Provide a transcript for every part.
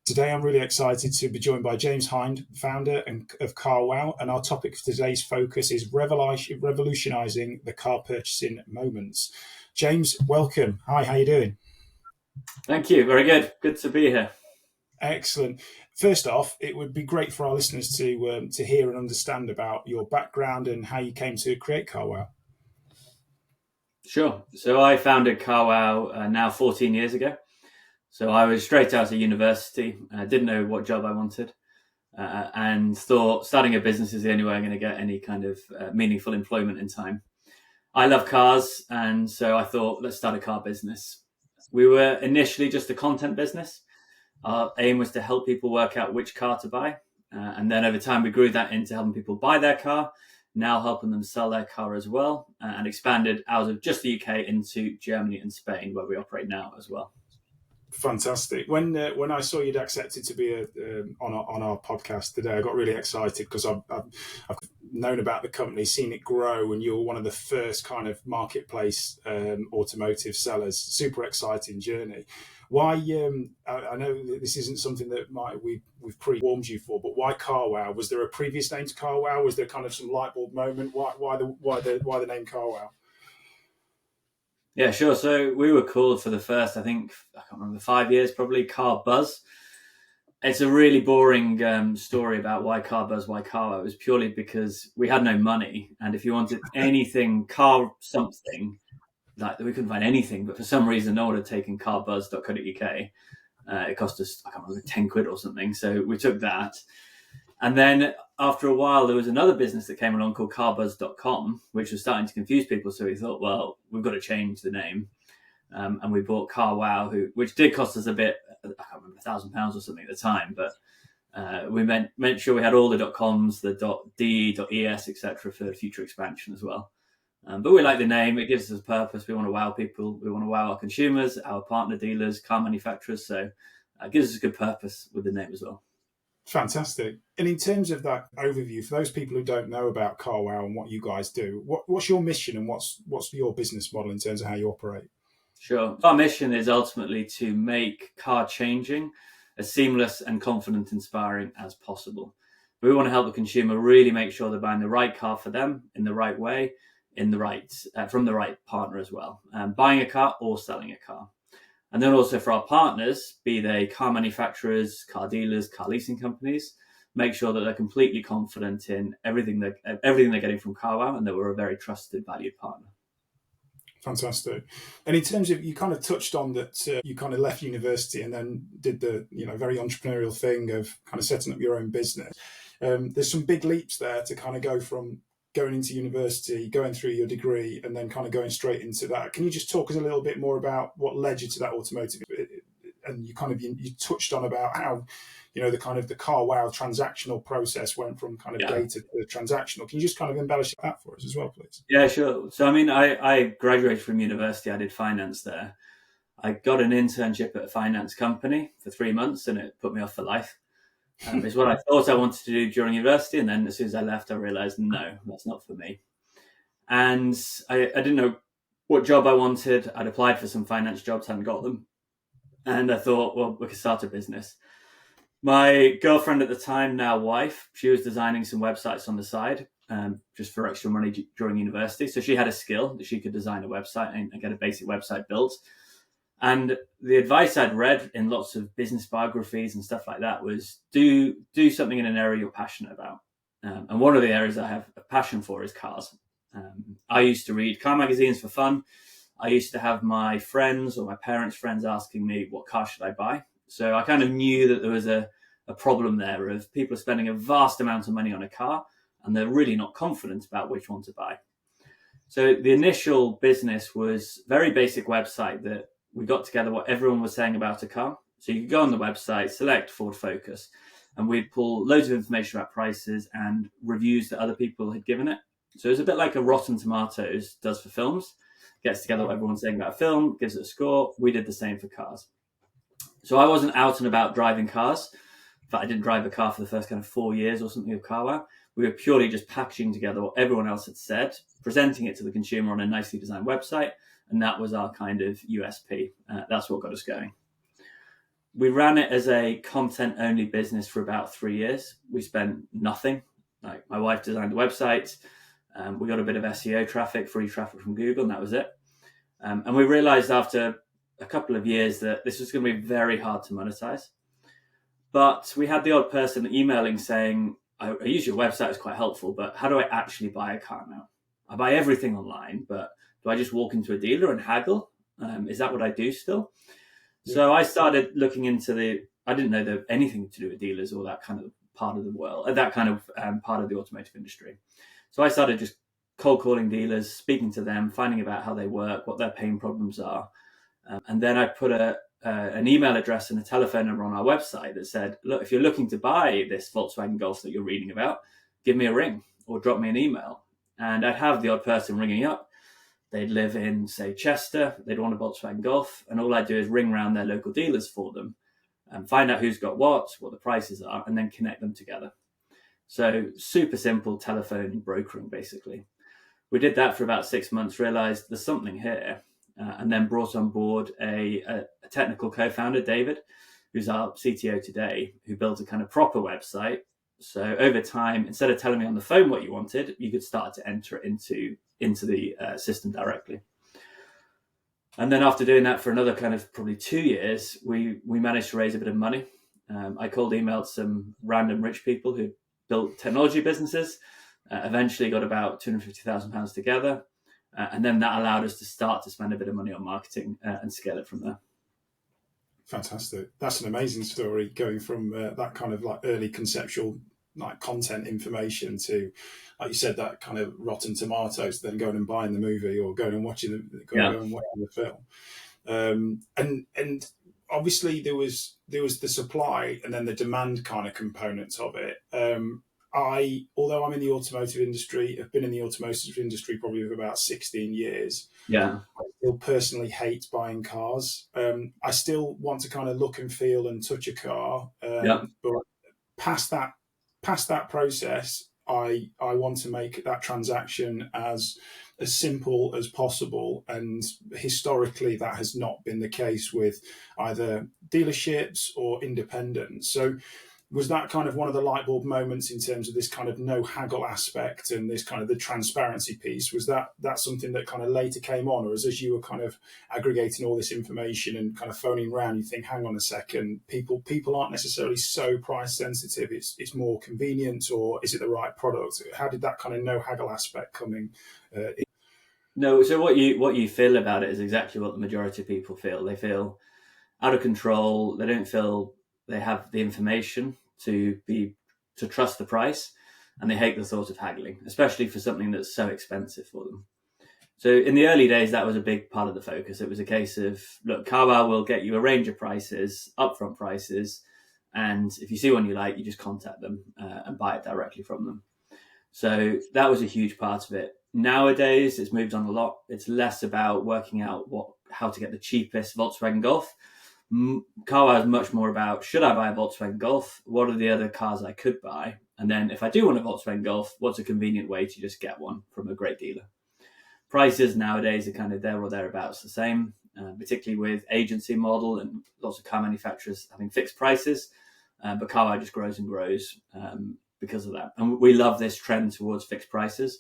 Today, I'm really excited to be joined by James Hind, founder of CarWow, and our topic for today's focus is revolutionising the car purchasing moments. James, welcome. Hi, how you doing? Thank you. Very good. Good to be here. Excellent. First off, it would be great for our listeners to hear and understand about your background and how you came to create CarWow. Sure. So I founded carwow now 14 years ago. So I was straight out of university. I didn't know what job I wanted and thought starting a business is the only way I'm going to get any kind of meaningful employment in time. I love cars, and so I thought, let's start a car business. We were initially just a content business. Our aim was to help people work out which car to buy. And then over time, we grew that into helping people buy their car, now helping them sell their car as well, and expanded out of just the UK into Germany and Spain, where we operate now as well. Fantastic. When I saw you'd accepted to be on our podcast today, I got really excited because I've known about the company, seen it grow, and you're one of the first kind of marketplace automotive sellers. Super exciting journey. Why? I know that this isn't something that we've pre-warmed you for, but why CarWow? Was there a previous name to CarWow? Was there kind of some light bulb moment? Why the name CarWow? Yeah, sure. So we were called for the first, I can't remember, 5 years probably, Car Buzz. It's a really boring story about why Car Buzz, why CarWow. It was purely because we had no money. And if you wanted anything, car something, like we couldn't find anything, but for some reason no one had taken carbuzz.co.uk. It cost us, I can't remember, 10 quid or something. So we took that. And then after a while, there was another business that came along called carbuzz.com, which was starting to confuse people. So we thought, well, we've got to change the name. And we bought CarWow, which did cost us a bit, I can't remember, £1,000 or something at the time. But we meant sure we had all the .coms, the .de, .es, etc. for future expansion as well. But we like the name. It gives us a purpose. We want to wow people. We want to wow our consumers, our partner dealers, car manufacturers. So it gives us a good purpose with the name as well. Fantastic. And in terms of that overview, for those people who don't know about CarWow and what you guys do, what's your mission and what's your business model in terms of how you operate? Sure. Our mission is ultimately to make car changing as seamless and confident inspiring as possible. We want to help the consumer really make sure they're buying the right car for them in the right way, in the right from the right partner as well, buying a car or selling a car. And then also for our partners, be they car manufacturers, car dealers, car leasing companies, make sure that they're completely confident in everything they're getting from CarWow and that we're a very trusted, valued partner. Fantastic. And in terms of, you kind of touched on that you kind of left university and then did the very entrepreneurial thing of kind of setting up your own business. There's some big leaps there to kind of go from going into university, going through your degree, and then kind of going straight into that. Can you just talk us a little bit more about what led you to that automotive? And you touched on about how, the kind of the CarWow transactional process went from kind of data to transactional. Can you just kind of embellish that for us as well, please? Yeah, sure. So, I graduated from university. I did finance there. I got an internship at a finance company for 3 months and it put me off for life. It's what I thought I wanted to do during university. And then as soon as I left, I realized, no, that's not for me. And I didn't know what job I wanted. I'd applied for some finance jobs, hadn't got them. And I thought, well, we could start a business. My girlfriend at the time, now wife, she was designing some websites on the side just for extra money during university. So she had a skill that she could design a website and get a basic website built. And the advice I'd read in lots of business biographies and stuff like that was do something in an area you're passionate about. And one of the areas I have a passion for is cars. I used to read car magazines for fun. I used to have my friends or my parents' friends asking me, what car should I buy? So I kind of knew that there was a problem there of people spending a vast amount of money on a car and they're really not confident about which one to buy. So the initial business was a very basic website that we got together what everyone was saying about a car. So you could go on the website, select Ford Focus, and we'd pull loads of information about prices and reviews that other people had given it. So it was a bit like a Rotten Tomatoes does for films. Gets together what everyone's saying about a film, gives it a score. We did the same for cars. So I wasn't out and about driving cars. In fact, I didn't drive a car for the first kind of 4 years or something of CarWow. We were purely just packaging together what everyone else had said, presenting it to the consumer on a nicely designed website. And that was our kind of USP. That's what got us going. We ran it as a content only business for about 3 years. We spent nothing. Like, my wife designed the website. We got a bit of SEO traffic, free traffic from Google, and that was it. And we realized after a couple of years that this was going to be very hard to monetize. But we had the odd person emailing saying, I use your website, it's quite helpful, but how do I actually buy a car now? I buy everything online, but do I just walk into a dealer and haggle? Is that what I do still? Yeah. So I started looking into I didn't know there was anything to do with dealers or that kind of part of the world, that kind of part of the automotive industry. So I started just cold calling dealers, speaking to them, finding about how they work, what their pain problems are. And then I put an email address and a telephone number on our website that said, look, if you're looking to buy this Volkswagen Golf that you're reading about, give me a ring or drop me an email. And I'd have the odd person ringing up. They'd live in, say, Chester. They'd want a Volkswagen Golf. And all I'd do is ring around their local dealers for them and find out who's got what the prices are, and then connect them together. So super simple telephone brokering, basically. We did that for about 6 months, realized there's something here, and then brought on board a technical co-founder, David, who's our CTO today, who built a kind of proper website. So over time, instead of telling me on the phone what you wanted, you could start to enter it into the system directly. And then after doing that for another kind of probably 2 years, we managed to raise a bit of money. I emailed some random rich people who built technology businesses, eventually got about £250,000 together. And then that allowed us to start to spend a bit of money on marketing and scale it from there. Fantastic. That's an amazing story, going from that kind of like early conceptual like content information to, like you said, that kind of Rotten Tomatoes, then going and buying the movie or going and watching the film. And obviously there was the supply and then the demand kind of components of it. Although I'm in the automotive industry, I've been in the automotive industry probably for about 16 years. Yeah. I still personally hate buying cars. I still want to kind of look and feel and touch a car. But past that process, I want to make that transaction as simple as possible. And historically, that has not been the case with either dealerships or independents. So was that kind of one of the light bulb moments in terms of this kind of no haggle aspect and this kind of the transparency piece? Was that something that kind of later came on, or as you were kind of aggregating all this information and kind of phoning around, you think, hang on a second, people aren't necessarily so price sensitive, it's more convenience, or is it the right product? How did that kind of no haggle aspect coming in? No, so what you feel about it is exactly what the majority of people feel. They feel out of control. They don't feel they have the information to trust the price, and they hate the thought of haggling, especially for something that's so expensive for them. So in the early days, that was a big part of the focus. It was a case of, look, carwow will get you a range of prices, upfront prices, and if you see one you like, you just contact them and buy it directly from them. So that was a huge part of it. Nowadays, it's moved on a lot. It's less about working out how to get the cheapest Volkswagen Golf. Carwow is much more about, should I buy a Volkswagen Golf? What are the other cars I could buy? And then if I do want a Volkswagen Golf, what's a convenient way to just get one from a great dealer? Prices nowadays are kind of there or thereabouts the same, particularly with agency model and lots of car manufacturers having fixed prices. But carwow just grows and grows because of that. And we love this trend towards fixed prices.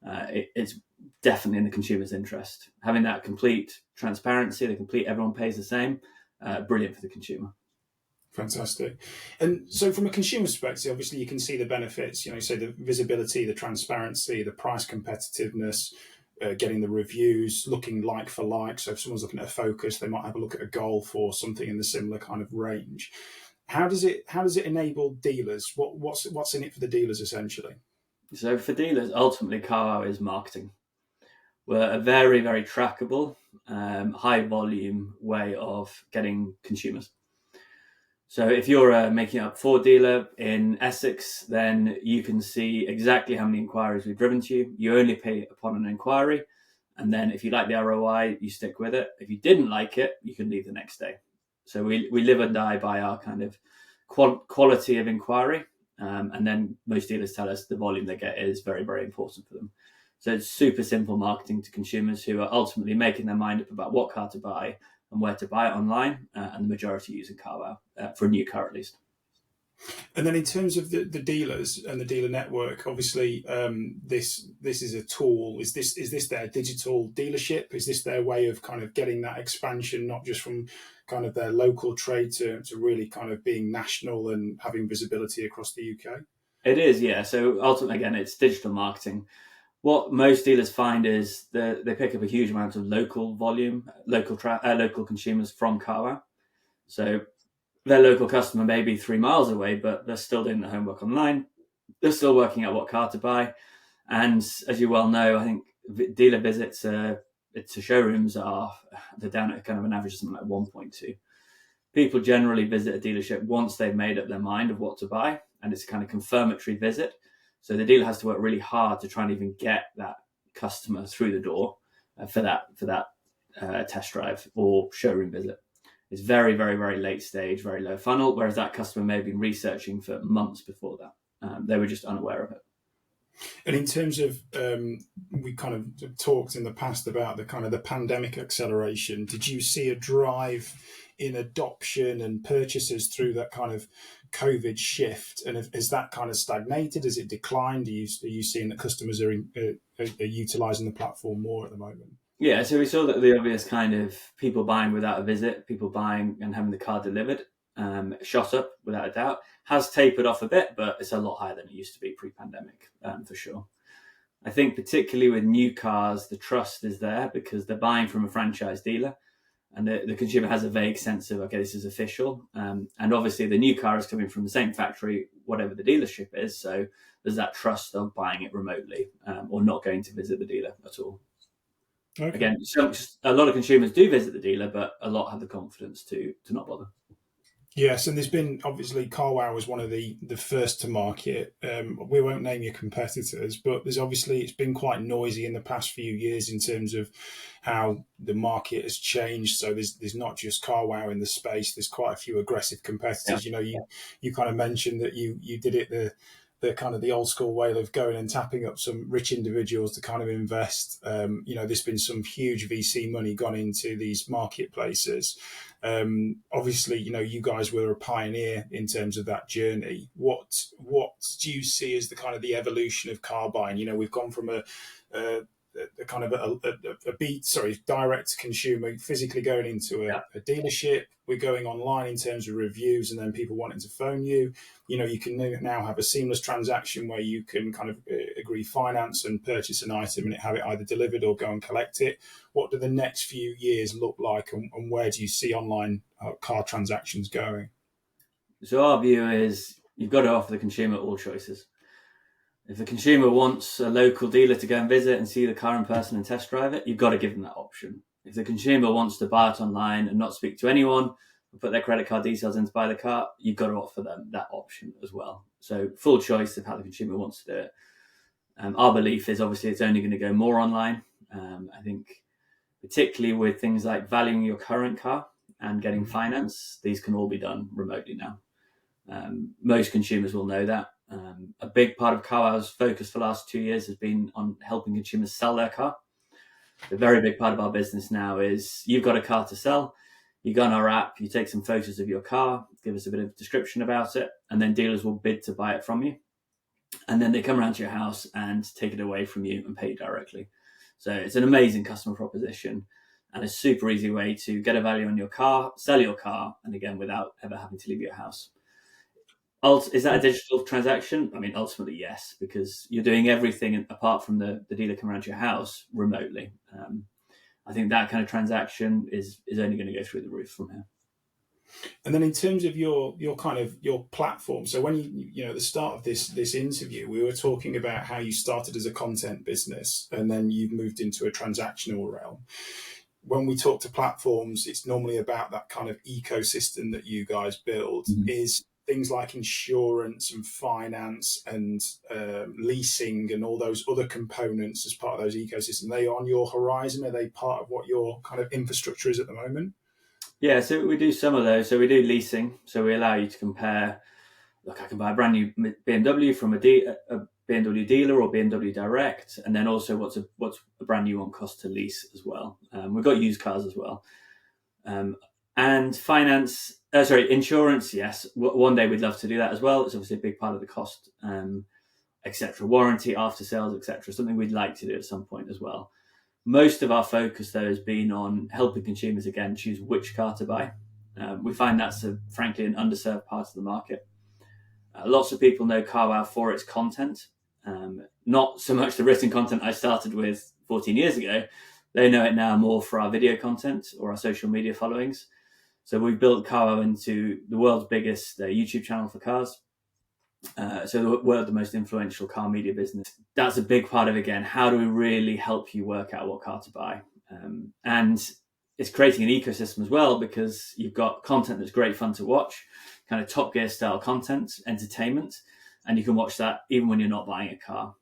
It's definitely in the consumer's interest. Having that complete transparency, everyone pays the same, brilliant for the consumer. Fantastic. And so from a consumer perspective, obviously you can see the benefits, say the visibility, the transparency, the price competitiveness, getting the reviews, looking like for like. So if someone's looking at a Focus, they might have a look at a Golf or something in the similar kind of range. How does it enable dealers? What's in it for the dealers essentially? So for dealers, ultimately carwow is marketing. We're a very, very trackable, high volume way of getting consumers. So if you're making up Ford dealer in Essex, then you can see exactly how many inquiries we've driven to you. You only pay upon an inquiry. And then if you like the ROI, you stick with it. If you didn't like it, you can leave the next day. So we live and die by our kind of quality of inquiry. And then most dealers tell us the volume they get is very, very important for them. So it's super simple marketing to consumers who are ultimately making their mind up about what car to buy and where to buy it online, and the majority using CarWow for a new car at least. And then in terms of the dealers and the dealer network, obviously this is a tool. Is this their digital dealership? Is this their way of kind of getting that expansion, not just from kind of their local trade to really kind of being national and having visibility across the UK? It is, yeah. So ultimately, again, it's digital marketing. What most dealers find is that they pick up a huge amount of local volume, local consumers from CarWow. So their local customer may be 3 miles away, but they're still doing the homework online. They're still working out what car to buy. And as you well know, I think dealer visits to showrooms they're down at kind of an average of something like 1.2. People generally visit a dealership once they've made up their mind of what to buy, and it's a kind of confirmatory visit. So the dealer has to work really hard to try and even get that customer through the door for that test drive or showroom visit. It's very, very, very late stage, very low funnel, whereas that customer may have been researching for months before that. They were just unaware of it. And in terms of, we kind of talked in the past about the kind of the pandemic acceleration. Did you see a drive in adoption and purchases through that kind of COVID shift? And has that kind of stagnated? Has it declined? Are you seeing that customers are utilising the platform more at the moment? Yeah, so we saw that the obvious kind of people buying without a visit, people buying and having the car delivered, shot up without a doubt. Has tapered off a bit, but it's a lot higher than it used to be pre-pandemic, for sure. I think particularly with new cars, the trust is there because they're buying from a franchise dealer, and the consumer has a vague sense of, okay, this is official. And obviously the new car is coming from the same factory, whatever the dealership is. So there's that trust of buying it remotely or not going to visit the dealer at all. Okay. Again, a lot of consumers do visit the dealer, but a lot have the confidence to not bother. Yes, and there's been, obviously, CarWow was one of the first to market. We won't name your competitors, but it's been quite noisy in the past few years in terms of how the market has changed. So there's not just CarWow in the space. There's quite a few aggressive competitors. Yeah. You kind of mentioned that you did it the kind of the old school way of going and tapping up some rich individuals to kind of invest. There's been some huge VC money gone into these marketplaces. Obviously, you guys were a pioneer in terms of that journey. What do you see as the kind of the evolution of car buying? We've gone from a kind of direct to consumer, physically going into a dealership. We're going online in terms of reviews, and then people wanting to phone you. You can now have a seamless transaction where you can kind of agree finance and purchase an item and have it either delivered or go and collect it. What do the next few years look like, and where do you see online car transactions going? So our view is you've got to offer the consumer all choices. If the consumer wants a local dealer to go and visit and see the car in person and test drive it, you've got to give them that option. If the consumer wants to buy it online and not speak to anyone, and put their credit card details in to buy the car, you've got to offer them that option as well. So full choice of how the consumer wants to do it. Our belief is obviously it's only going to go more online. I think particularly with things like valuing your current car and getting finance, these can all be done remotely now. Most consumers will know that. A big part of CarWow's focus for the last 2 years has been on helping consumers sell their car. A very big part of our business now is you've got a car to sell, you go on our app, you take some photos of your car, give us a bit of description about it, and then dealers will bid to buy it from you. And then they come around to your house and take it away from you and pay you directly. So it's an amazing customer proposition and a super easy way to get a value on your car, sell your car, and again, without ever having to leave your house. Is that a digital transaction? I mean, ultimately, yes, because you're doing everything apart from the dealer coming around to your house remotely. I think that kind of transaction is only going to go through the roof from here. And then in terms of your platform, so when you at the start of this interview, we were talking about how you started as a content business and then you've moved into a transactional realm. When we talk to platforms, it's normally about that kind of ecosystem that you guys build. Mm-hmm. Is things like insurance and finance and leasing and all those other components as part of those ecosystems, are they on your horizon? Are they part of what your kind of infrastructure is at the moment? Yeah, so we do some of those. So we do leasing. So we allow you to compare, look, I can buy a brand new BMW from a BMW dealer or BMW Direct, and then also what's a brand new one cost to lease as well. We've got used cars as well. And insurance, yes. One day we'd love to do that as well. It's obviously a big part of the cost, etc. Warranty, after sales, etc. Something we'd like to do at some point as well. Most of our focus, though, has been on helping consumers, again, choose which car to buy. We find that's, frankly, an underserved part of the market. Lots of people know carwow for its content, not so much the written content I started with 14 years ago. They know it now more for our video content or our social media followings. So we've built carwow into the world's biggest YouTube channel for cars. So we're the most influential car media business. That's a big part of, again, how do we really help you work out what car to buy? And it's creating an ecosystem as well, because you've got content that's great fun to watch, kind of Top Gear style content, entertainment, and you can watch that even when you're not buying a car.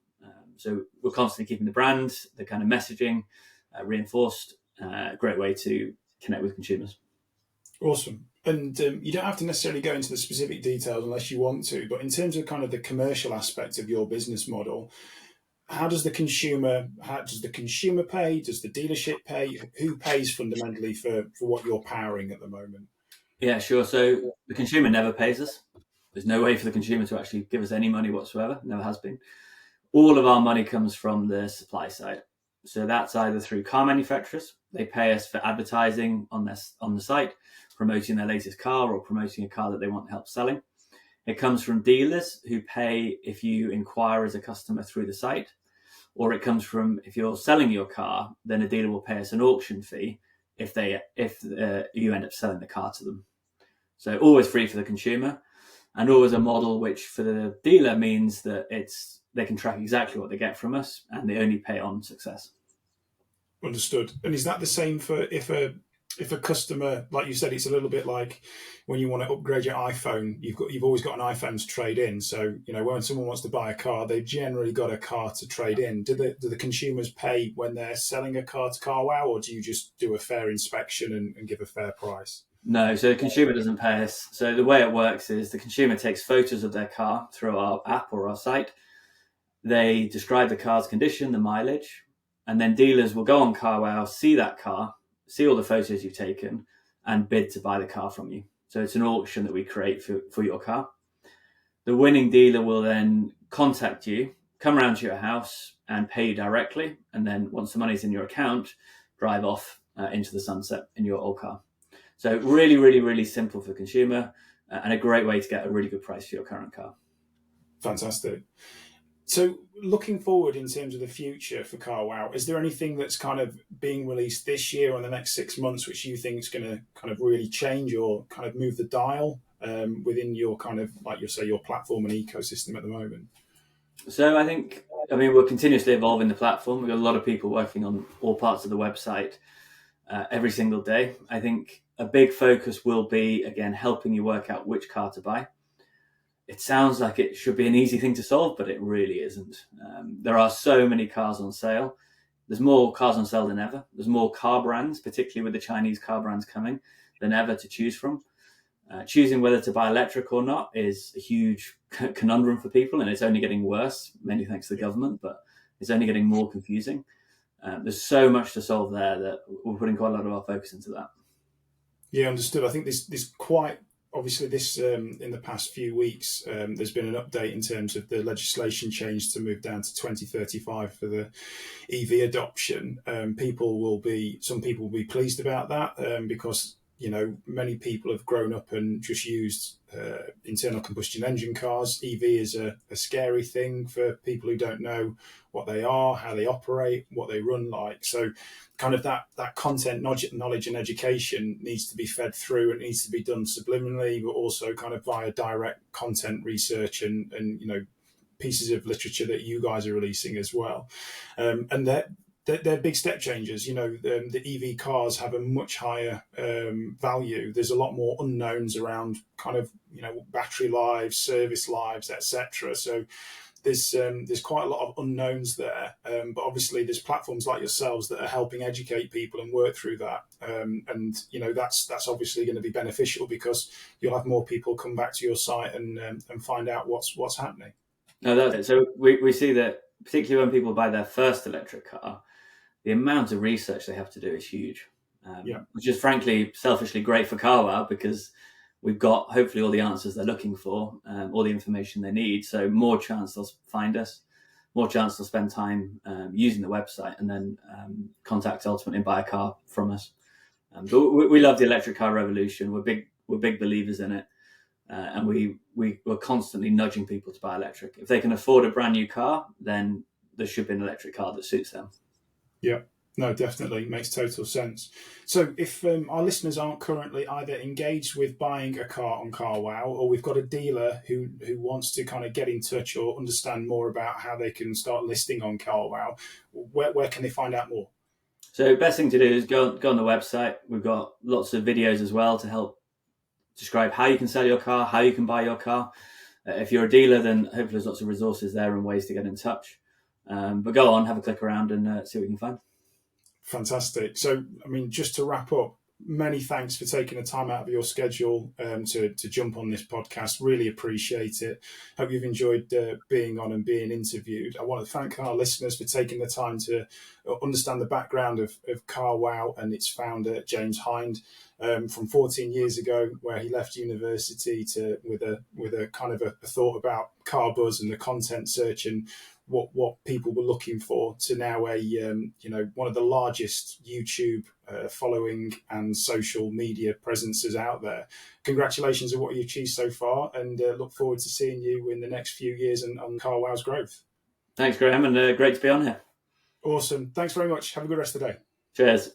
So we're constantly keeping the brand, the kind of messaging reinforced. Great way to connect with consumers. Awesome. And you don't have to necessarily go into the specific details unless you want to, but in terms of kind of the commercial aspect of your business model, how does the consumer pay? Does the dealership pay? Who pays fundamentally for what you're powering at the moment? Yeah, sure. So the consumer never pays us. There's no way for the consumer to actually give us any money whatsoever. Never has been. All of our money comes from the supply side. So that's either through car manufacturers. They pay us for advertising on the site, promoting their latest car or promoting a car that they want help selling. It comes from dealers who pay if you inquire as a customer through the site, or it comes from, if you're selling your car, then a dealer will pay us an auction fee if you end up selling the car to them. So always free for the consumer, and always a model which for the dealer means that they can track exactly what they get from us, and they only pay on success. Understood. And is that the same for if a customer, like you said, it's a little bit like when you want to upgrade your iPhone, you've always got an iPhone to trade in. So when someone wants to buy a car, they've generally got a car to trade in. Do the consumers pay when they're selling a car to carwow, or do you just do a fair inspection and give a fair price? No, so the consumer doesn't pay us. So the way it works is the consumer takes photos of their car through our app or our site. They describe the car's condition, the mileage, and then dealers will go on carwow, see that car, see all the photos you've taken, and bid to buy the car from you. So it's an auction that we create for your car. The winning dealer will then contact you, come around to your house and pay you directly. And then once the money's in your account, drive off into the sunset in your old car. So really, really, really simple for the consumer and a great way to get a really good price for your current car. Fantastic. So looking forward in terms of the future for carwow, is there anything that's kind of being released this year or in the next 6 months which you think is going to kind of really change or kind of move the dial within your kind of, like you say, your platform and ecosystem at the moment? So we're continuously evolving the platform. We've got a lot of people working on all parts of the website every single day. I think a big focus will be, again, helping you work out which car to buy. It sounds like it should be an easy thing to solve, but it really isn't. There are so many cars on sale. There's more cars on sale than ever. There's more car brands, particularly with the Chinese car brands coming, than ever to choose from. Choosing whether to buy electric or not is a huge conundrum for people, and it's only getting worse, mainly thanks to the government, but it's only getting more confusing. There's so much to solve there that we're putting quite a lot of our focus into that. Yeah, understood. I think this quite obviously this in the past few weeks there's been an update in terms of the legislation change to move down to 2035 for the EV adoption. Some people will be pleased about that because many people have grown up and just used internal combustion engine cars. EV is a scary thing for people who don't know what they are, how they operate, what they run like. So kind of that content knowledge and education needs to be fed through. It needs to be done subliminally, but also kind of via direct content research and pieces of literature that you guys are releasing as well. And they're big step changes. The EV cars have a much higher value. There's a lot more unknowns around kind of battery lives, service lives, etc. So there's quite a lot of unknowns there. But obviously there's platforms like yourselves that are helping educate people and work through that. And that's obviously going to be beneficial because you'll have more people come back to your site and find out what's happening. No, that's it. So we see that particularly when people buy their first electric car, the amount of research they have to do is huge. Yeah. which is frankly, selfishly great for carwow because we've got hopefully all the answers they're looking for, all the information they need. So more chance they'll find us, more chance they'll spend time using the website, and then contact ultimately and buy a car from us. But we love the electric car revolution. We're big believers in it, and we're constantly nudging people to buy electric. If they can afford a brand new car, then there should be an electric car that suits them. Yeah. No, definitely makes total sense. So, if our listeners aren't currently either engaged with buying a car on CarWow, or we've got a dealer who wants to kind of get in touch or understand more about how they can start listing on CarWow, where can they find out more? So, best thing to do is go on the website. We've got lots of videos as well to help describe how you can sell your car, how you can buy your car. If you're a dealer, then hopefully there's lots of resources there and ways to get in touch. But go on, have a click around and see what you can find. Fantastic. So, I mean, just to wrap up, many thanks for taking the time out of your schedule to jump on this podcast. Really appreciate it. Hope you've enjoyed being on and being interviewed. I want to thank our listeners for taking the time to understand the background of CarWow and its founder, James Hind, from 14 years ago, where he left university with a kind of a thought about car buzz and the content search and what people were looking for, to now one of the largest YouTube following and social media presences out there. Congratulations on what you've achieved so far, and look forward to seeing you in the next few years and on CarWow's growth. Thanks, Graham, and great to be on here. Awesome. Thanks very much. Have a good rest of the day. Cheers.